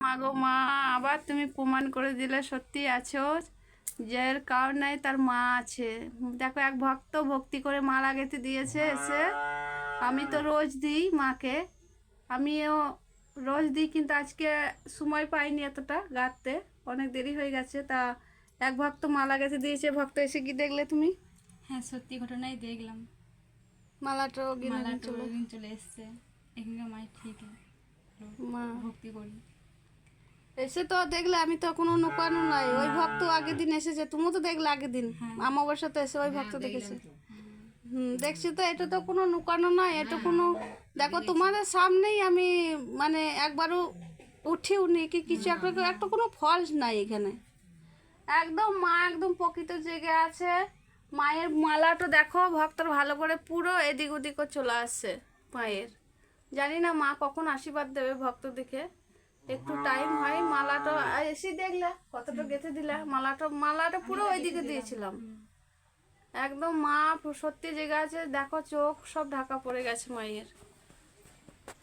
মা গো মা, আবার তুমি প্রমাণ করে দিলে সত্যি আছো। যার কারণ নাই তার মা আছে। দেখো, এক ভক্ত ভক্তি করে মালা গেঁথে দিয়েছে এসে। আমি তো রোজ দিই মাকে, আমিও রোজ দিই, কিন্তু আজকে সময় পাইনি এতটা গাঁথতে, অনেক দেরি হয়ে গেছে। তা এক ভক্ত মালা গেঁথে দিয়েছে। ভক্ত এসে কি দেখলে তুমি? হ্যাঁ, সত্যি ঘটনাই দেখলাম। মালাটাও মালাটা ওই দিন চলে এসছে। এখানকার মায়ের ঠিক মা ভক্তি করি। এসে তো দেখলে, আমি তো কোনো নুকানো নাই। ওই ভক্ত আগের দিন এসেছে, তুমিও তো দেখলে আগের দিন আমাবস্যা তো এসে ওই ভক্ত দেখেছে। দেখছি তো, এটা তো কোনো নুকানো নয়, এটা কোনো, দেখো তোমাদের সামনেই আমি, মানে একবারও উঠিও নি কি কিছু, একটা কোনো ফলস নাই এখানে। একদম মা একদম প্রকৃত জেগে আছে। মায়ের মালাটা দেখো, ভক্তর ভালো করে পুরো এদিক ওদিকও চলে আসছে মায়ের। জানি না মা কখন আশীর্বাদ দেবে ভক্ত দিকে, একটু টাইম হয়। মালাটা এসে দেখলে কতটা গেঁথে দিলা। মালাটা পুরো ওইদিকে দিয়েছিলাম। একদম মা সত্যি জেগে আছে। দেখো চোখ সব ঢাকা পড়ে গেছে মায়ের।